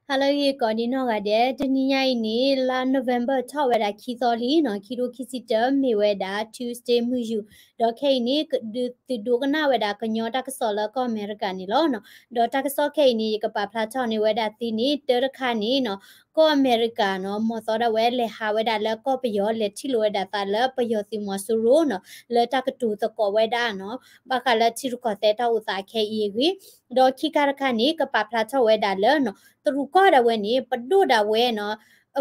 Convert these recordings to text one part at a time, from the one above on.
Hello, ye kodi no ga de tniya ini la November 6 weda khizoli no khido khisita me weda Tuesday mu yu do khe ni do kana weda kanyo ta kasola ko America ni lo no do ta kaso khe ni ka pa phla chaw ni weda ti ni ter kha ni no ko America no mo so da we le ha weda le ko pyo le thi lo weda ta le pyo si mo su ro no le ta ka tu to ko weda no ba ka le thi ko te ta u ta khe yi wi do khi ka kha ni ka pa phla chaw weda le noตรุก็ดาเวนี่ปดูดาเวเนาะ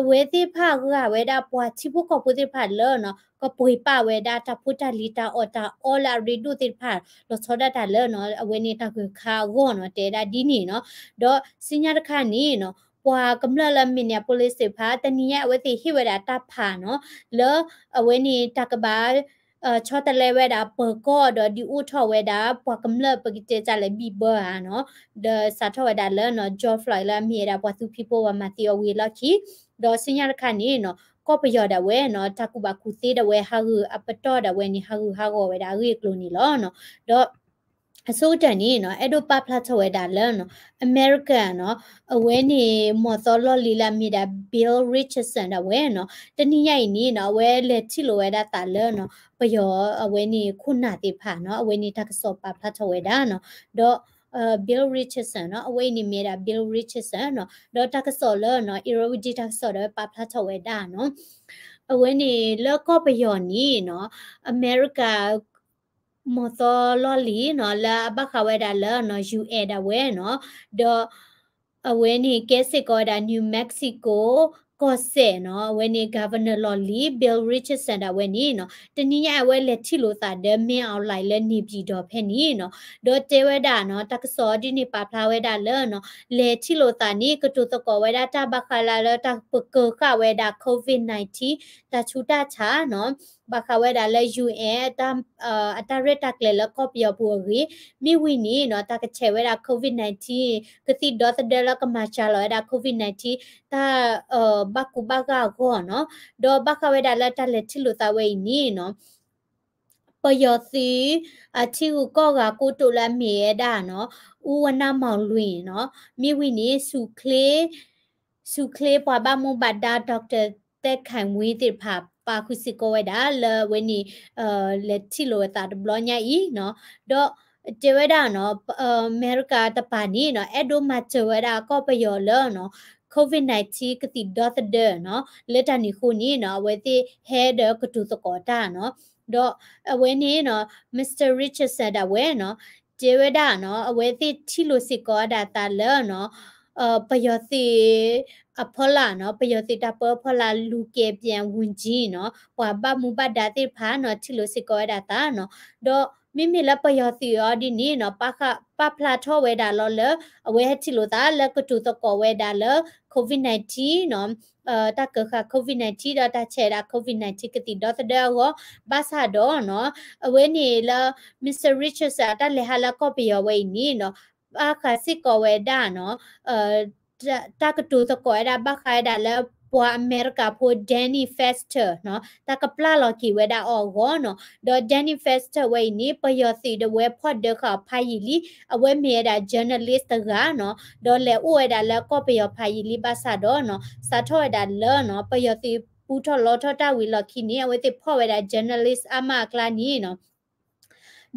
เวทีภาคก็เวดาปวดที่พวกก็พูดที่ผ่านเลยเนาะก็ปุยป้าเวดาถ้าพูดลิตาอตาอลาริดูที่ผ่านเราชดได้เลยเนาะเวนี่ถ้าคือข้าวเนาะเตดาดีนี่เนาะดอสิญญาค่านี้เนาะปว่ากำลังละมิเนี่ย police พาแต่เนี่ยเวทีที่เวดาตาผ่านเนาะแล้วเวนี่ตากบาชอตะเลเวดาเปก็ดอดิอุทอเวดาปว่ากำลังปกิเจจาเลยบีเบอร์เนาะthe satawada le no George Floyd la mi da what people wa Matthew we lucky do sinya kha ni no ko pyo da we no takuba ku te da we ha hu apato da we ni ha hu ha go we da ri klo ni lo no do အစိုးတန်နီနော်အဲ့တို့ပပလာချဝဲတာလဲနော်အမေရိကန်နော်အဝဲနေမော်သောလော်လီလာမီတာဘီလ်ရစ်ချတ်ဆန်တဝဲနော်တနည်းရိုက်နီနော်ဝဲလက်ချီလိုဝဲတာတာလဲနော်ပယောအဝဲနေခုနာတိဖာနော်အဝဲနေတက်ဆောပပလာချဝဲတာနော်တော့ Bill Richardson เนาะ away ni mera Bill Richardson เนาะ do tak so le เนาะ irodi tak so de pa phla chwe da เนาะ away ni le ko pa yo ni เนาะ America มอตอลอลีเนาะละบักขาวดาเลเนาะ UA ดาเวเนาะดอအဝဲနေကဲစစ်ကောဒါနျူမက္ကဆီကိုကောဆေနော်အဝဲနေဂါဗာနာလော်လီဘီလ်ရစ်ချတ်ဆန်ဒါဝဲနေနော်တနည်းအဝဲလက်ချီလို့သာဒမင်းအောင်လိုက်လဲနေပြီတော့ဖဲနေနော်ဒေါ်တေဝဒါနော်တက္ကစောဒီနေပါဖလာဝဲဒါလဲနော်လဲချီလို့သာနေကတူတကောဝဲဒါတဘခလာလတပကခဝဲဒါ COVID-19 တချူတာချာနော်ဘခဝဲဒါလဲ UN အတရတက်လဲလကောပြောပူရီမိဝီနီနော်တကချဲဝဲဒါ COVID-19 ကတိဒေါ်တဲ့လကမချလာဒါ COVID-19 တာဘကူဘကကောနော်ဒေါ်ဘခဝဲဒါလက်တလက်ချီလို့တာဝဲနီနော်ပယောစီအချီကိုကကိုတိုလာမီရဒါနော်ဦးဝနာမောင်လွင်နော်မိဝီနီစုခလေပွားဘမဘဒါဒေါက်တာတက်ခိုင်ဝေးတိဖာပါခုစီကိုဝဲဒါလဝဲနီလက်ချီလို့တာဘလောညာဤနော်ဒေါ်เจวดาเนาะอเมริกาตะปานี่เนาะเอโดมาเจวดาก็ปยอเลเนาะโควิด-19 กติดอตเดเนาะเลตานี่คูนี่เนาะเวติเฮดกตุตกอตาเนาะดอเวนี่เนาะมิสเตอร์ริชาร์ดสันดาเวเนาะเจวดาเนาะเวติทิโลสิกอดาตาเลเนาะปยอสิအဖောလာနော်ပယောစီတာပေါ်ဖောလာလူကေပြန်ဝင်ကြီးနော်ဟွာဘမူဘဒါတိဖာနော်ချီလိုစီကောဒါတာနော်ဒေါ်မိမိလပယောစီရောဒီနီနော်ပဖလာထောဝဲဒါလောလအဝဲချီလိုတာလကတူတကောဝဲဒါလ COVID-19 နော်တကခ COVID-19 တော့တချေတာ COVID-19 ကတိတော့တဲ့ဟောဘာသာတော့နော်အဝဲနေလ Mr. Richards တလည်းဟာလကောပယောဝဲနီနော်အခါစစ်ကောဝဲဒါနော်ตากตูตะกอดาบักไคดาแล้วปัวอเมริกาพูแดนนี่เฟสเตอร์เนาะตากปลาลอกีเวดาออกอเนาะดอแดนนี่เฟสเตอร์ไว้นี่ปยอสีเดเวพอดเดค่ะพายิลีอเวเมดา journalist กะเนาะดอเลอเวดาแล้วก็ปยอพายิลีบาซาดอเนาะสาทอดาเลเนาะปยอสีปูทอลอทอตาวิลอคีนี่อเวติพ่อเวดา journalist อามากลานี่เนาะ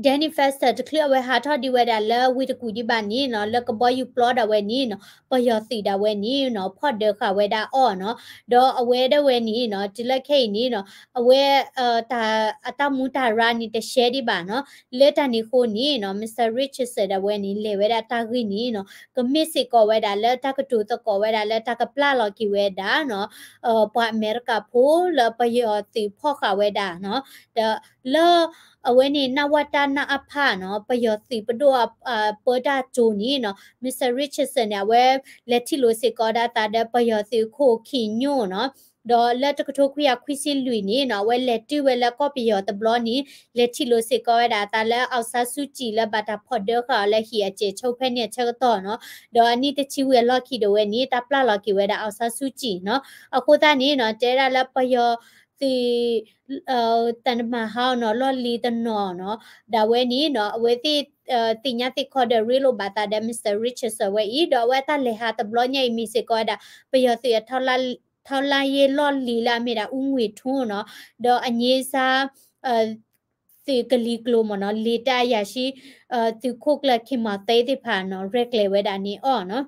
Danny Fester တကလဝဲဟာထော်ဒီဝဲဒါလဲဝီတကူဒီပါနီနော်လကဘောယူပလောဒါဝဲနီနော်ပယောစီဒါဝဲနီနော်ဖော့ဒခဝဲဒါအော်နော်ဒေါ်အဝဲဒဝဲနီနော်ဒီလက်ခိနီနော်အဝဲတာအတမူတာရာနီတရှဲဒီပါနော်လက်တနီခိုနီနော် Mr. Richardson ဒါဝဲနီလေဝဲဒါတာဂီနီနော်ကမစ်စီကောဝဲဒါလဲတကတူတကောဝဲဒါလဲတကပလာလော်ကီဝဲဒါနော်ပွာအမေရိကဖိုးလပယောစီဖော့ခဝဲဒါနော်လောအဝဲနေနဝတာနာအဖာနော်ပယောစီပဒိုပေါ်တာဂျိုနီနော်မစ္စတာရစ်ချတ်ဆန်ရဝဲလက်တီလိုစီကောဒါတာဒပယောစီခိုခီညိုနော်ဒေါ်လက်တကထိုခွေခွီစီလူနီနော်ဝဲလက်တီဝဲလက်ကောပယောတဘလောနီလက်တီလိုစီကောဒါတာလဲအောက်ဆာစုကြည်လက်ဘာတာဖော်ဒခလက်ခီအချေချုပ်ဖဲနဲ့ချက်တော့နော်ဒေါ်အနီတချီဝဲလော်ခီဒဝဲနီတပလာလော်ကီဝဲဒါအောက်ဆာစုကြည်နော်အခုသားနီနော်တဲရလက်ပယော the tan ma ha no lo li tan no da we ni no we ti tinya ti ko the real bata da Mr. Richards we I do we ta le ha ta blo nyai mi se ko da pe yo ti thao la ye lo li la me da ungwi thu no do anye sa ti kali klo mo no li ta ya shi ti khok la khi ma te ti pha no rek le we da ni o no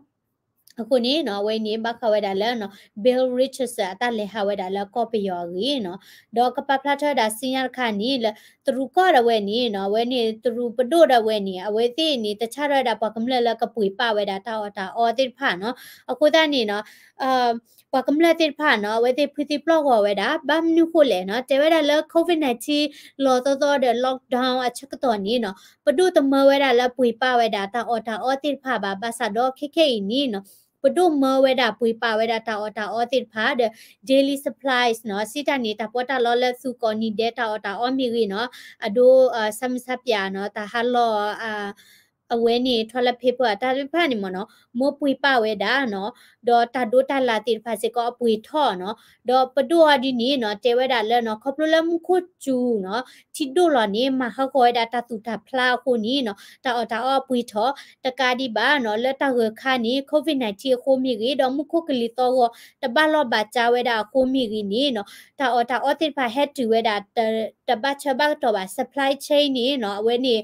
အခုနေနော်ဝဲနေဘခဝဲဒါလဲနော် Bill Richards အတလေဟာဝဲဒါလဲကော်ပီယောကြီးနော်ဒေါ်ကပပလာထဒါစင်ရခါနီလသူရကောရဝဲနေနော်ဝဲနေသူရပဒိုရဝဲနေအဝဲတိနေတခြားရတာပကမလလကပွေပဝဲဒါတာအော်တိဖာနော်အခုတနေနော်ပကမလတိဖာနော်ဝဲတိဖတိပလော့ဝဲဒါဘမ်နုခိုလေနော်တဲဝဲဒါလဲ COVID-19 လောတော်တဲ့ lockdown အချက်တော်နေနော်ပဒုတမဝဲဒါလဲပွေပဝဲဒါတာအော်တိဖာဘာဆာတော့ခေနီနော်ပဒုမဝဲတာပွေပါဝဲတာတာတိဖာတဲ့ daily supplies နော်စီတနေတာပေါ်တာလောလက်စုကောနီဒတာအော်မီရီနော်အဒိုဆမ်ဆပ်ပြာနော်တာဟာလောအဝဲနေ toilet paper တာဖာနေမနော်မိုးပွေပါဝဲတာနော်ဒေါ်တာဒိုတာလာတိဖာစေကောပွေထော့နော်ဒေါ်ပဒုအဒီနီနော်တဲဝဲတာလဲနော်ခေါပလလမှုခုချူနော်တီဒိုလောနေမဟခေါ်တာတာတူတာဖလာခုနီနော်တာပွေထော့တကာဒီပါနော်လက်တာခါနီ COVID-19 ခိုးမိကြီးတော့မှုခုကလီတော့တပတ်လောဘာချဝဲတာခိုးမိကြီးနီနော်တာတိဖာ head to ဝဲတာတပတ်ချဘတ်တော့ပါ supply chain နီနော်အဝဲနေ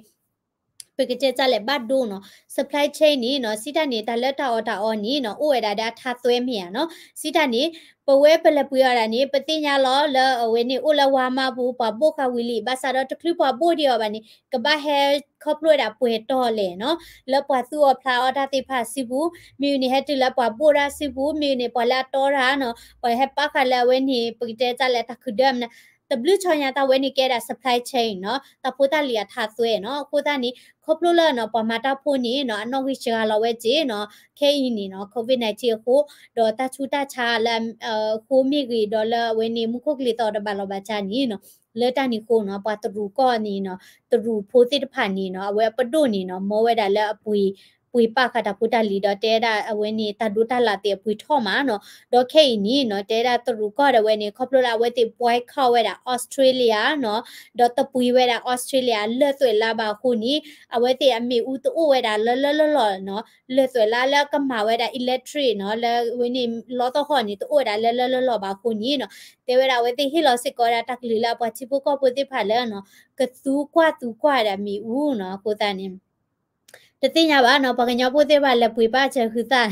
ပကကြကြလေဘတ်ဒိုနော် supply chain နီနော်စီတာနေတာလက်တာအော်နီနော်အိုဝဲတာဒါထားသွဲမြာနော်စီတာနေပဝဲပလပွေရတာနေပတိညာလောလအဝဲနေအိုလဝါမဘူပပိုခဝီလီဘာသာတော့တခလူပပိုဒီယောဘာနေကဘာဟဲခေါပလို့တာပွေတော့လေနော်လပွားသူအဖလာအတာတိဖာစီဘူးမြူနေဟက်တလပွားပိုရာစီဘူးမြူနေပလာတော့ရာနော်ပွားဟက်ပါခလာဝဲနေပကကြကြလေတခုဒမ်နတဘလူချောညာတာဝဲနေကဲတာ supply chain နော်တပိုတာလီယာထားသွဲနော်ကိုတာနေခေါပလို့လာနော်ပမာတာဖို့နေနော်အနော်ဝိချာလောဝဲကြီးနော်ခဲအင်းနေနော် COVID-19 ကိုဒေါ်တာချူတာချာလမ်ခိုမီဂီဒေါ်လာဝဲနေမှုခုကလီတော့တဘလောဘချာနီနော်လေတာနီကိုနော်ပတ်တူကောနီနော်တူဖိုးတိတဖာနီနော်အဝဲပဒိုနီနော်မောဝဲတာလဲအပွေပွေပခတာပုတလီတော့တဲတာအဝဲနေတာဒူတာလာတဲ့ပွေထော့မှာနော်ဒေါ်ခဲနီနော်တဲတာတူကောရဝဲနေခေါပလိုလာဝဲတဲ့ပွိုင်းခေါဝဲတာဩစတြေးလျနော်ဒေါ်တပွေဝဲတာဩစတြေးလျလက်သွေလာပါခုနီအဝဲတဲ့အမေဦးတိုးဝဲတာလောနော်လက်သွေလာလကမာဝဲတာ electric နော်လဲဝဲနေလောတော့ခေါ်နေတိုးဝဲတာလောပါခုနီနော်တဲဝဲတာဝဲတဲ့ဟီလောစစ်ကောတာတက်လီလာပွားချီပုကောပုတိဖာလဲနော်ကသူကွာတာမီဦးနော်ကိုတန်နေတသိညာပါနော်ပကညောပုသေးပါလက်ပွေပါချက်ခူသား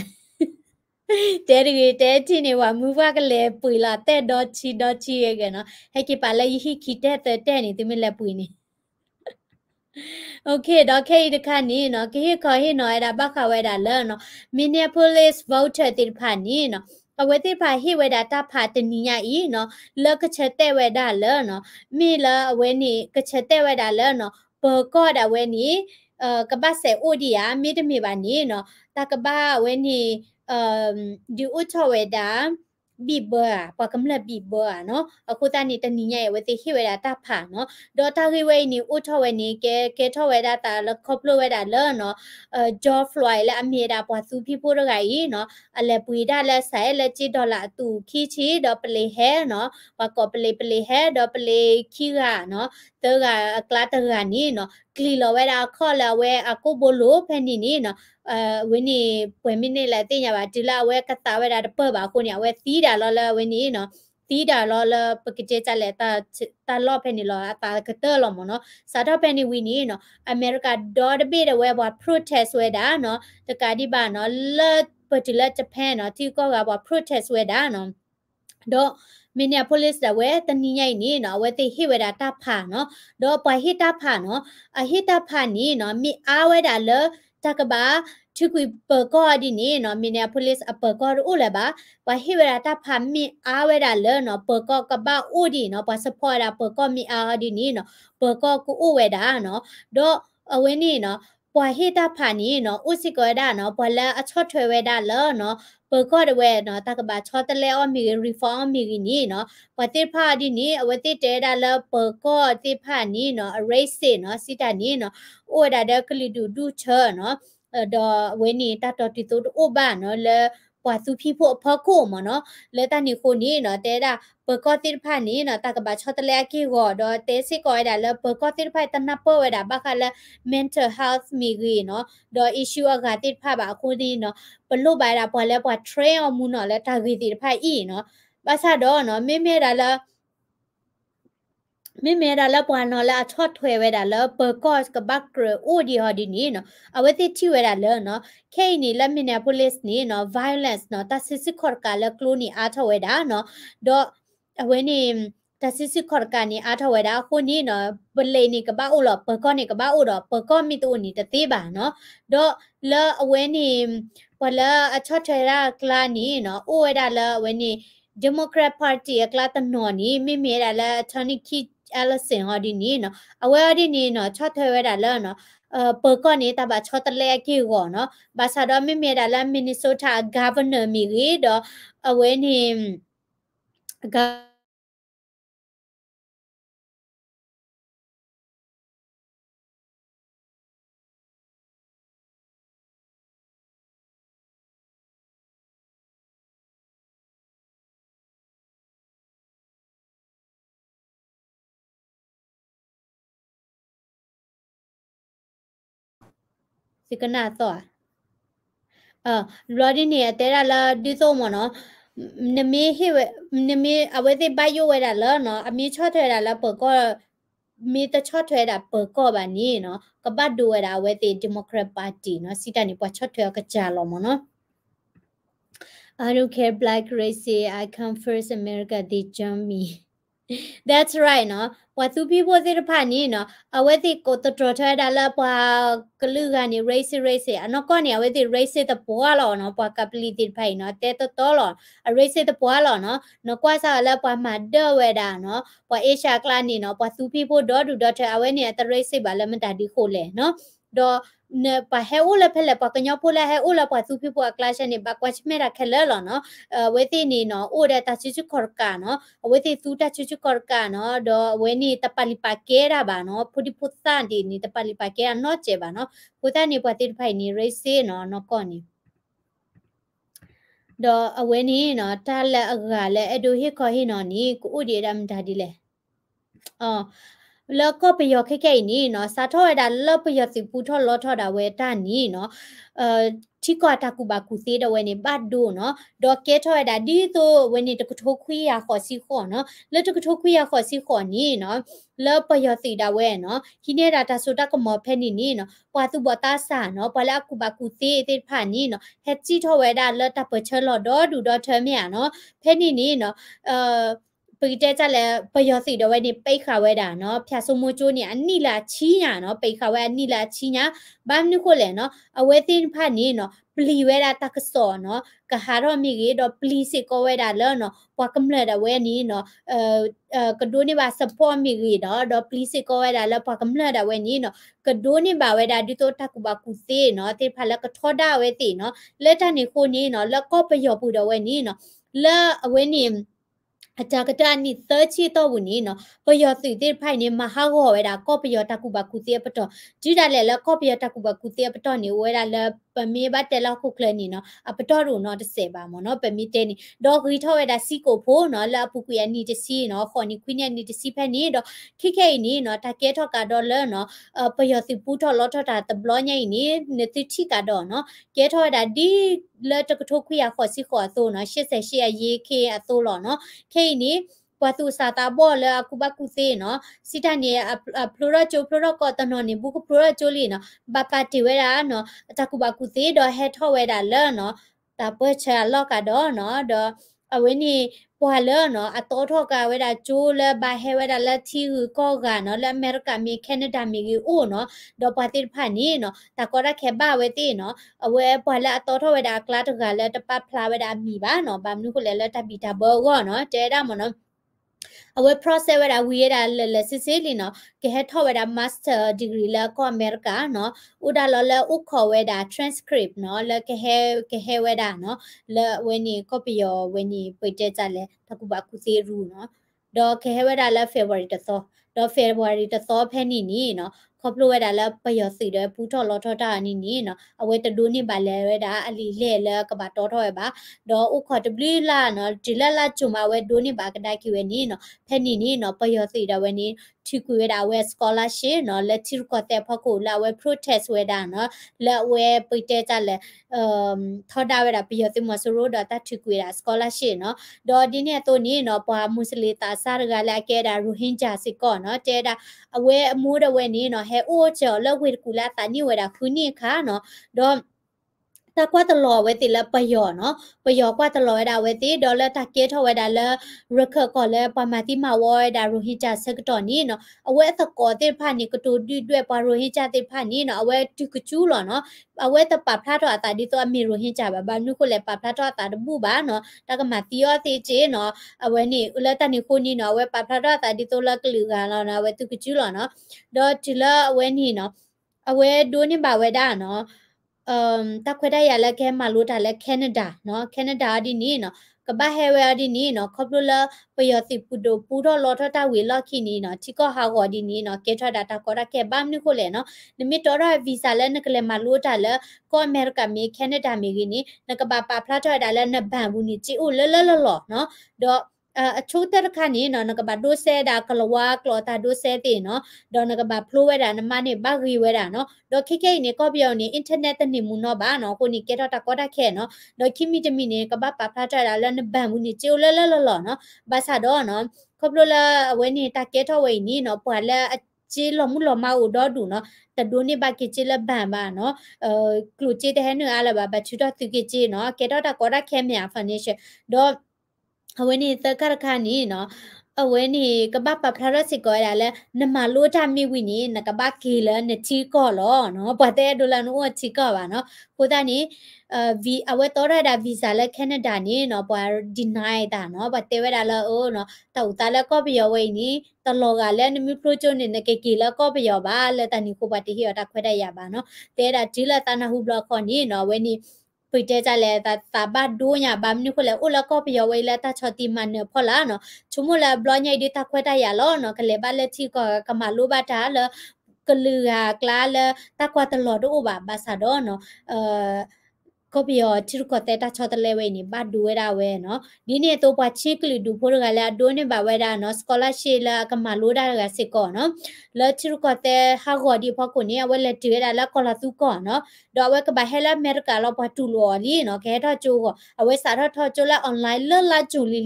တဲရီတဲတီနေဝမူပါကလေးပွေလာတဲ့တော့ချီရကနော်ဟဲ့ကပါလေဟိခိတဲ့နေသူမလက်ပွေနေโอเคတော့ခေတခါနေနော်ခေခေါ်ဟိနော်အဲ့ဒါဘခဝဲတာလဲနော် Minneapolis voter တိဖာနေနော်အဝဲတိဖာဟိဝဲတာတဖာတနီညာဤနော်လကချက်တဲ့ဝဲတာလဲနော်မိလာအဝဲနေကချက်တဲ့ဝဲတာလဲနော်ဘောကော့တာဝဲနေကပတ်ဆဲအိုဒီယာမိတမေပါနေနော်တကဘာဝဲနေဒီဥချဝဲတာဘီဘာပကမလဘီဘာနော်အခုတနေတနီညာရဲ့ဝဲတိဟိဝဲတာတဖာနော်ဒေါ်တာခိဝဲနေဥထဝဲနေကဲထဝဲတာတာလခေါပလဝဲတာလဲနော်ဂျော့ဖလိုင်လဲအမေတာပွားသူဖိဖို့ရကကြီးနော်အလဲပွေတာလဲဆိုင်လဲချီဒေါ်လာတူခီချီဒေါ်ပလေဟဲနော်ပကောပလေဟဲဒေါ်ပလေခီကနော်တောကကလာတကနီနော်ကလီလောဝဲတာခေါ်လာဝဲအကိုဘလိုဖဲနီနီနော်ဝင်းနေပွေမိနေလဲတင်ရပါဒီလာဝဲကတာဝဲတာတပတ်ပါခုနေဝဲသီးတာလောဝင်းနေနော်သီးတာလောပကကြကြလဲတာလောဖဲနေလောတာကတဲ့လောမနော်စာတော့ဖဲနေဝင်းနေနော်အမေရိကဒေါ်တပိတဲ့ဝဲဘော protest ဝဲတာနော်တကာဒီပါနော်လဲပတိလဲဂျပန်နော်တီကောကဘော protest ဝဲတာနော်တော့Minneapolis da we tani nyai ni no we te hi we da ta pha no do pa hi ta pha no a hi ta pha ni no mi a we da le ta ka ba thu kui per ko di ni no Minneapolis a per ko u le ba pa hi we da ta pha mi a we da le no per ko ka ba u di no pa support da per ko mi a di ni no per ko ku u we da no do a we ni no pa hi ta pha ni no u si ko da no pa la a chot thwe we da le noပကော့ဝဲနော်တကဘာချောတလဲအမီ reform မီနီနော်ပတိဖာဒီနီအဝတိတဲဒါလပကော့တိဖာနီနော် erase နော်စီတာနီနော်အိုဒါဒကလီဒူချာနော်ဒေါ်ဝဲနီတတော်တီတိုအိုဘာနော်လေ ปว่าสุพี่พวกพอโคมเนาะแล้วตานี่คนนี้เนาะแต่ดาเปิดก็ติดผ่านนี้เนาะตากะบะชอตะแลกีก็ดอเตสิก็ได้แล้วเปิดก็ติดผ่านตะนับเปไว้ดาบักค่ะแล้ว mental health มีกีเนาะดอ issue อะกาติดผ่าบะคนนี้เนาะเปิ้นโลบายดาปอแล้วปอ train เอามูเนาะแล้วตากีติดผ่าอีเนาะบาซาดอเนาะแม่ๆดาแล้วไม่เมราละปานอละชอดถวยเวดาละเปอร์กอสกับบักเกอร์โอดีฮอดีนี่เนาะเอาไว้ที่ที่เวดาละเนาะแค่นี้ละมินเนโพลิสนี่เนาะ violence เนาะตัดสิขอร์กาละกลูนี่อาทเวดาเนาะดอเอาไว้นี่ตัดสิขอร์กานี่อาทเวดาคนนี้เนาะเปเลนี่กับบ้าอุลอเปอร์กอนี่กับบ้าอุลอเปอร์กอมีตัวนี้ตะตีบ้าเนาะดอละเอาไว้นี่พอละชอดถวยละกลานี่เนาะโอเวดาละเอาไว้นี่ Democrat Party กลาตันนอนี่ไม่มีอะไรละทอนิคิAllison ฮอดีนี่เนาะเอาไว้ดีนี่เนาะชอตเทเวดาแล้วเนาะเปิดก่อนนี้ตาบะชอตเลกี่ก่อนเนาะบาซาดอไม่มีดาลามินนิโซตา Governor มีรีดเอาไว้นี่กาสิกนาต่อรอดีนี่แต่ละดิโซมเนาะนมีฮิเวนมีเอาไว้ที่บายอยู่ไว้ดาแล้วเนาะอมีชอตเทดาแล้วเปิดก็มีแต่ชอตเทดาเปิดก็แบบนี้เนาะก็บัดดูไว้ดาไว้ที่ Democrat Party เนาะสิตานี่ปะชอตเทก็จาลอมเนาะ I don't care black race say I come first America they jump me That's right เนาะว่าသူพี่พูดสิทพานี่เนาะเอาไว้ที่กดตรวจได้ละปากลือกันนี่ race อันนั้นก็เนี่ยเอาไว้ที่ race ตะปัวหรอเนาะปากกับลีติดไผ่เนาะแต่ตัวหรอ race ตะปัวหรอเนาะเนาะกว่าซะละปามาเดเวดาเนาะปาเอชากลานี่เนาะปาသူพี่พูดดอดูดอเธอเอาไว้เนี่ยแต่ race บาละมันตาดีโคเลยเนาะดอเนปะเฮอุละเพลปะกะญอพูละเฮอุละปะသူพี่พูดคลาชนี่บักว่าชเมราเคลลเนาะเวทีนี่เนาะโอเดตาชิชุคอร์กาเนาะเวทีตูตาชิชุคอร์กาเนาะดอเวนี่ตะปาลิปาเกราบาเนาะพุดิพุตานดีนี่ตะปาลิปาเกราเนาะเจบาเนาะพุตานี่ปะติไผนี่เรเซเนาะเนาะก่อนนี่ดอเวนี่เนาะตาละอะกาละอดูฮิคอฮิเนาะนี่กูอุดีดามดาดิเลอ๋อแล้วก็ไปยอแค่ๆนี่เนาะสาทอดาแล้วไปยอสิปูทอลอทอดาเวตานี่เนาะที่กอตากูบากูเซดเวนี่บัดดูเนาะดอกเกทอดาดีโตเวนี่ตะกทคุยยาขอสิขอเนาะแล้วตะกทคุยยาขอสิขอนี่เนาะแล้วไปยอสิดาเวเนาะฮิเนดาตาสุตะกมอเพนี่เนาะปวาตุบอตาสาเนาะปลากูบากูเซติผ่านนี่เนาะเฮจิทอเวดาแล้วตะเปเชลอดอดูดอเทเมียเนาะเพนี่เนาะปีเตจะแล้วปยอสิดอไว้นี่ไปขาวดาเนาะพยาสมุจูนี่อันนี้ละชีญาเนาะไปขาวอันนี้ละชีญาบ้านนี่โคเลยเนาะเอาไว้ตินผ่านนี่เนาะปลีเวดาตักสอเนาะกะหารอมีกีดอปลีสิโกเวดาเลเนาะปากำเลดาเวนี่เนาะกะดูนี่บาสปอมีกีเนาะดอปลีสิโกเวดาเลปากำเลดาเวนี่เนาะกะดูนี่บาเวดาดิโตตักบากุเซเนาะติพาละกะทอดาเวติเนาะเลตานี่โคนี่เนาะแล้วก็ไปยอปูดาเวนี่เนาะและเวนี่อาจารย์ก็จะนี่เตอร์ชีตัววันนี้เนาะปยอสิที่ภายในมหาวิทยาลัยก็ปยอตากุบากุเตียปตอจีดาเลแล้วก็ปยอตากุบากุเตียปตอนี่เวลาเลปมีบัตเตลคุกเลนี่เนาะอปตอรูเนาะจะเสบามเนาะปมีเตนี่ดอกรีทอเวดาซิโกโพเนาะลาปุกุยานี่จะซีเนาะขอนี่ควินยานี่จะซีแพนี่ดอกคิเคนี่เนาะตาเกทอกาดอลเลเนาะปยอสิปูทอลอทอตาตบลอใหญ่นี่เนติชิกาดอเนาะเกทอดาดีเลตะกทคุยาขอสิขอโซเนาะ88เยเคอโซลอเนาะเคนี่ปตูสาตาบอลเลยกูบักกูเซเนาะสิทานี่พลูราโจพลูรากอตนอนี่บุกพลูราโจลีเนาะบาปาติเวราเนาะตากูบักกูเซดอเฮทอเวดาเลเนาะตาเปชาลอกาดอเนาะดอအဝင်းนี่ပွာเลเนาะအတော်ထောက်ကဝဲတာကျိုးလဲဘာဟဲဝဲတာလက်တီကိုကเนาะလဲအမေရိကမြေကနေဒါမြေကြီးအိုเนาะဒေါ်ပါတိဖာနီเนาะတကောရခဲဘာဝဲတိเนาะအဝဲပွာလဲအတော်ထောက်ဝဲတာကလာတကလဲတပတ်ဖလာဝဲတာမီပါเนาะဘာမနုကိုလဲတပီတာဘောကောเนาะတဲတာမเนาะအဝဲ process ဝဲတာဝီရတာလဲစစ်စစ်လီနော်ကဲဟထောက်ဝဲတာ master degree လဲကောအမေရိကနော်ဥဒါလောလဲဥခေါ်ဝဲတာ transcript နော်လဲကဲဝဲတာနော်လဲဝဲနီ copy ယောဝဲနီပိတ်တဲ့ကြလဲတကူပါကူစီရူနော်ဒေါ်ကဲဝဲတာလဲ February တသောဒေါ် February တသောဖဲနီနီနော် couple weda la payasi de puto loto ta ni ni no awe to do ni ba le weda ali le la ka ba to ba do u kho to bli la no dilala chuma we do ni ba ka da ki we ni no phe ni no payasi da we ni thi ku weda we scholarship no le thi ko te pho ko la we protest weda no la we pite ta le thoda weda payasi mo so ro da ta thi ku weda scholarship no do di ne to ni no pa muslita sar ga la ke da rohingya si ko no te da awe mu da we ni no he o che la we ku la ta ni we da khu ni kha no do ta kwa ta lo we ti la pa yo no pa yo kwa ta lo da we ti do la ta ke tho we da la rek ko le pa ma ti ma wo da ro hi cha se to ni no awe ta ko ti pha ni ko to di dwe pa ro hi cha ti pha ni no awe tu ku chu lo no awe ta pa pha to ta di to mi ro hi cha ba nu ko le pa pha to ta bu ba no ta ka ma ti yo ti che no awe ni ula ta ni ko ni no awe pa pha to ta di to la klu ga lo no awe tu ku chu lo no do ti la awe ni no awe do ni ba we da no ta kweda ya la ke maluta la Canada no Canada di ni no ka ba hewa di ni no khopla payo ti pudo lo ta we la ki ni no ti ko ha go di ni no ke tha data ko ra ke bam ni ko le no ni mi to ra visa la na kle maluta la ko America mi Canada mi gi ni na ka ba pa phla tha da la na ban bu ni chi o lo no do အချိုးတက်ခါနေနော်ငကဘာဒိုဆဲဒါကလဝါကလောတာဒိုဆဲတေနော်ဒေါ်ငကဘာဖလိုဝဲတာနမနေဘာဂီဝဲတာနော်ဒေါ်ခိခိနေကောပြောနေအင်တာနက်တနေမှုနော်ဘာနော်ကိုနေကေတော့တာကောတာခဲနော်ဒေါ်ခိမီတမီနေကဘာပါဖလာတာလာနဘန်ဘူးနေချိုလောနော်ဘာသာတော့နော်ခေါပလိုလာဝဲနေတာကေတော့ဝဲနေနော်ပွာလာจีลมุลมาอุดอดูเนาะแต่ดูนี่บากิจิละบันบ้าเนาะกลูจีแต่ให้เนื้ออะไรบ้าบัชุดตุกิจิเนาะเกดอตาก็ได้แค่เมียฟันนี่เชดอအဝဲနေသကရခါနီနော်အဝဲနေကပပဖရစစ်ကောရလဲနမလိုတာမိဝိနီနကပကေလနချီကောလောနော်ပတဲ့ဒိုလနိုချီကောပါနော်ကိုတာနီအဝဲတော်ရတာဗီဇာလဲကနေဒါနီနော်ပွာ deny တာနော်ပတဲ့ဝဲတာလဲအိုးနော်တောက်တာလဲကောပယောဝိနီတလောကလဲနမီပရိုဂျိုနေနကေကေလဲကောပယောပါလဲတနီကိုပတိဟီတာခွဲတဲ့ရပါနော်တဲ့တာဒီလဲတနဟုဘလခေါနီနော်ဝဲနီပိတဲကြလဲတာဘာဒိုညာဘာမနုခလဲအိုလကောပယောဝဲလဲတာချောတိမနဖောလာနော်ချုံမလာဘလညိုင်ဒီတာခွဲတရလောနော်ကလေဘာလက်ချီကောကမလိုဘာတာလကလူဟာကလာလတာကွာတလောဒိုဘာဘာသာတော့နော်ကောပယောချီကောတဲတာချောတလဲဝဲနေဘာဒူဝဲတာဝဲနော်ဒီနေ့တော့ပွားချီကလီဒူဖိုးကလည်းဒိုနေဘာဝဲတာနော်စကောလာရှီလာကမလိုတာကစစ်ကောနော်လဲချီကောတဲဟာဂေါ်ဒီဖောက်ကိုနေဝဲလက်တီဝဲတာလဲကောလာသူကောနော်တော့ဝဲကဘာဟဲလာအမေရိကတော့ပွားတူလော်လီနော်ခဲတော့ကျိုးကောအဝဲစားတော့ထော်ကျိုးလာအွန်လိုင်းလဲလာကျူလီ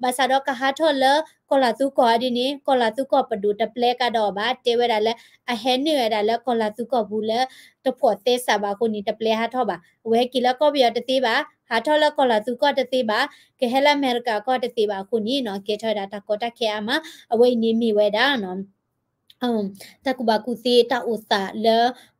ဘာစားတော့ကဟာထော်လဲကောလာသူကောဒီနေကောလာသူကောပဒူတပလဲကတော့ဘာတဲဝဲတာလဲအဟဲနေဝဲတာလဲကောလာသူကောဘူးလဲတဖို့တဲဆာဘာကိုနေတပလဲဟာထော်ပါဝဲကီလာကောပြတသေးပါဟာထော်လကောလာသူကောတသေးပါကဟဲလာအမေရိကကောတသေးပါခုနီနော်ကေထော်တာကောတခဲအမအဝဲနေမိဝဲတာနော်ตะกุบากุเซตาอุสาเล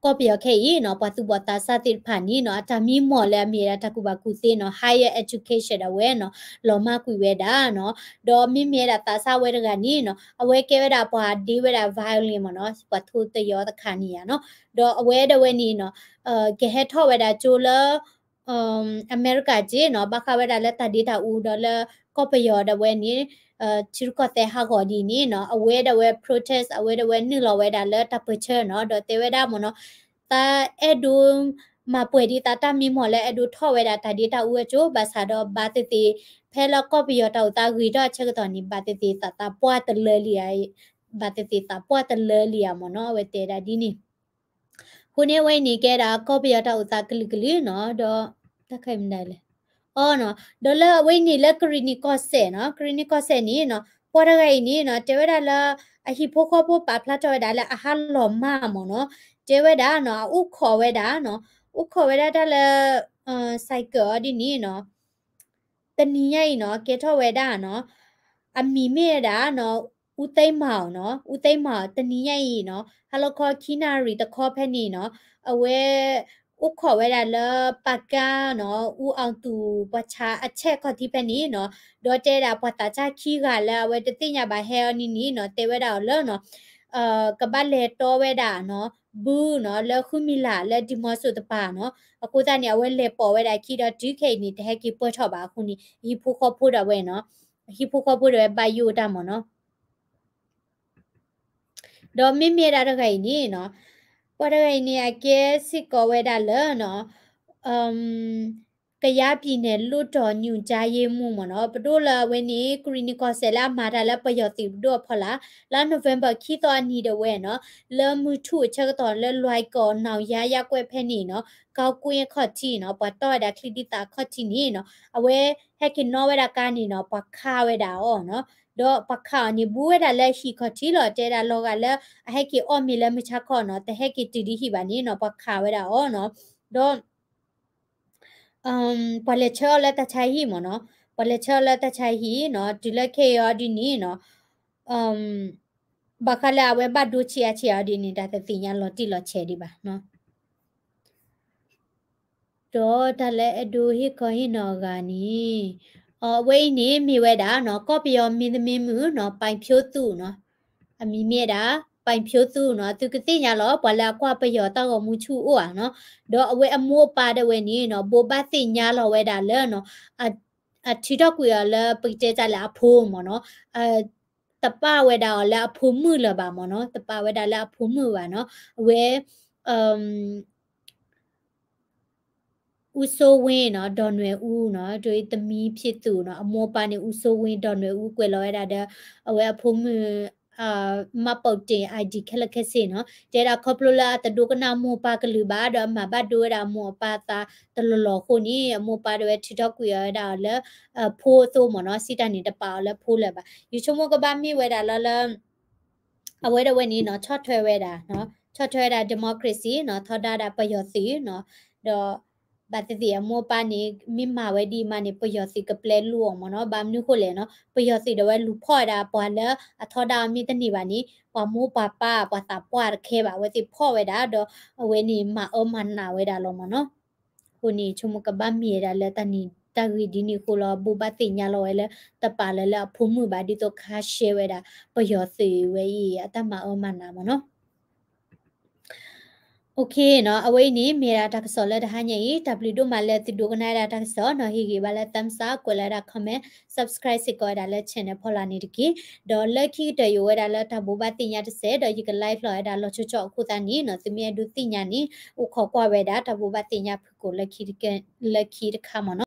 ก็เปียแค่ยีเนาะปะตุบตาสาติผานี่เนาะตามีหมอและมีตะกุบากุเซเนาะ higher education အဝဲเนาะလောမကွေဝဲတာเนาะဒေါ်မိမြဲတာတာဆဝဲတကနီเนาะအဝဲကဲဝဲတာပွာဒီဝဲတာ violin မเนาะပထုတယောတခါနီရเนาะဒေါ်အဝဲတဝဲနီเนาะကဲဟဲထောဝဲတာဂျိုလအမေရိကကြီးเนาะဘခဝဲတာလက်တဒီတာဦးဒေါ်လကောပယောတဝဲနီချီကောတဲ့ဟာဂေါ်ဒီနီနော်အဝဲတဝဲ protest အဝဲတဝဲနိလောဝဲဒါလဲတပချေနော်ဒေါ်တေဝဲဒါမနော်တာအဲ့ဒူမပွေဒီတာတမီမော်လဲအဲ့ဒူထောဝဲဒါတဒီတာဦးချိုဘာသာတော့ဘာတေတေဖဲလကောပီယောတောတာဂီတော့ချက်တော်နိဘာတေတေတာပွားတလဲလီယာဘာတေတေတာပွားတလဲလီယာမနော်ဝဲတေဒါဒီနီခုနေဝဲနေကြတာကောပီယောတောတာကလီကလီနော်တော့တခိုင်မနိုင်လေอ๋อเนาะดอลลาร์ไว้นี่ละคลินิกก็เสเนาะคลินิกก็เสนี่เนาะปอดอะไรนี่เนาะเจเวดาละอะฮิโพคอโพปาพลาจอยดาละอะฮัลลอมาหมอเนาะเจเวดาเนาะอุขอเวดาเนาะอุขอเวดาดาละไซเคิลดินี่เนาะตะนี่ใหญ่เนาะเกทอเวดาเนาะอะมีเมดาเนาะอุไตเหมาเนาะอุไตเหมาตะนี่ใหญ่เนาะฮัลโลคอคินารีตะคอแพนี่เนาะအဝဲဥခေါ်ဝဲတာလပကနော်ဥအောင်သူပချာအချက်ခေါ်တိပဲနီနော်ဒေါ်တဲတာပတာချခီကလာဝဲတတိညာဘာဟဲနီနီနော်တဲဝဲတာလောနော်ကဘာလေတော်ဝဲတာနော်ဘူးနော်လခုမီလာလက်ဒီမဆုတပါနော်အခုတနေဝဲလေပေါ်ဝဲတာခီတော့ဒီခိနီတဟက်ကီပွတ်ထော့ပါခုနီဟီဖိုခေါ်ဖို့တော့ဝဲနော်ဟီဖိုခေါ်ဖို့တော့ဘိုင်ယိုတာမနော် do mi mi da ga ni no pa da ga ni a ke si ko we da le no ကရပြည်နယ်လွတ်တော်ညွန်ကြားရေးမှုမနော်ပဒိုလာဝင်းနီကရီနီကောဆယ်လာမာတာလပယောတိဒိုဖလာလာနိုဗ ెంబర్ ခီတော်နီဒဝဲနော်လမှုထုချက်တော်လဲလွိုက်ကောနောင်ရရကွဲဖဲနီနော်ကောက်ကွင်းခော့တီနော်ပတော့ဒါခလီတီတာခော့တီနီနော်အဝဲဟက်ကင်နော်ဝဲတာကာနီနော်ပခါဝဲတာအောနော်တော့ပခါနီဘူးဝဲတာလဲရှိခော့တီလောတဲတာလောကလဲအဟက်ကီအော်မီလဲမချခော့နော်တဟက်ကီတီဒီဟိပါနီနော်ပခါဝဲတာအောနော်တော့ပလက်ချောလက်တချိုင်ဟီမနော်ပလက်ချောလက်တချိုင်ဟီနော်ဒီလက်ခေယောဒီနီနော်ဘခလာဝဲဘတ်ဒူချီအချီအဒီနေတာတတိညာလော်တီလော်ချဲဒီပါနော်တော့တလည်းအဒူဟီခေါ်ဟီနော်ကနီဝိနေမိဝဲတာနော်ကော့ပယောမင်းသမင်းမှုနော်ပိုင်ဖြိုးသူနော်အမီမြဲတာပိုင်ဖြိုးသူနော်သူကတိညာလောဘလာကွာပယောတောက်မူချူအိုอ่ะနော်တော့အဝဲအမိုးပါတဲ့ဝဲနီနော်ဘိုဘသိညာလောဝဲတာလဲနော်အထီတော့ကွေရလဲပိတဲကြလာဖိုးမနော်တပဝဲတာလဲအဖိုးမှုလပါမနော်တပဝဲတာလဲအဖိုးမှုပါနော်အဝဲဦးစိုးဝင်းနော်ဒေါ်နွယ်ဦးနော်တို့သမီးဖြစ်သူနော်အမောပါနေဦးစိုးဝင်းဒေါ်နွယ်ဦးကွယ်လောရတာတဲ့အဝဲအဖိုးမှုမပုတ်တင် ID ခက်လက်ခက်စင်နော်တဲတာခေါပလိုလာတဒုကနာမောပါကလူပါတော့မဘတ်ဒိုရာမောပါတာတလလခုနီမောပါတော့ TikTok ကွေရတာလဲဖိုးသို့မနော်စီတန်နေတပါလဲဖိုးလဲပါယူချုံမကဘာမိဝဲတာလလအဝဲတော့ဝဲနီနော်ချော့ထွဲဝဲတာနော်ချော့ထွဲတာဒီမိုကရေစီနော်ထော်တာပယောစီနော်တော့ဘာတတိအမောပါနေမိမဝဲဒီမနေပယောစီကပလဲလူအောင်မနော်ဘာမနုခိုလေနော်ပယောစီတော့ဝဲလူဖော့တာပွာလဲအထောတာမိတနေပါနေပွာမိုးပါပါပွာတာပွာခဲပါဝဲတိဖော့ဝဲတာတော့ဝဲနေမအမနာဝဲတာလောမနော်ခုနေချုံမကဘာမီရလဲတနီတရီဒီနီခိုလောဘူဘတိညာလောဝဲလဲတပါလဲလဲဖုံမှုပါဒီတော့ခါရှဲဝဲတာပယောစီဝဲရီအတမအမနာမနော်โอเคเนาะအဝိနေမေရာတက်ဆောလက်တဟညေ W တို့မလက်တူကနာရာတက်ဆောနော်ဟီဂီဘလက်တမ်စာကွယ်လာတာ comment subscribe စကောဒါလက် channel ဖော်လာနေတကီဒေါ်လက်ခီတရဝဒါလက်တဘူဘတင်ညာတဆဲဒေါ်ယီက live လောဒါလောချောချောခုတနီနော်သမီးဒူတင်ညာနီဥခေါ်ကွာဝဲဒါတဘူဘတင်ညာဖကိုလက်ခီတခါမနော်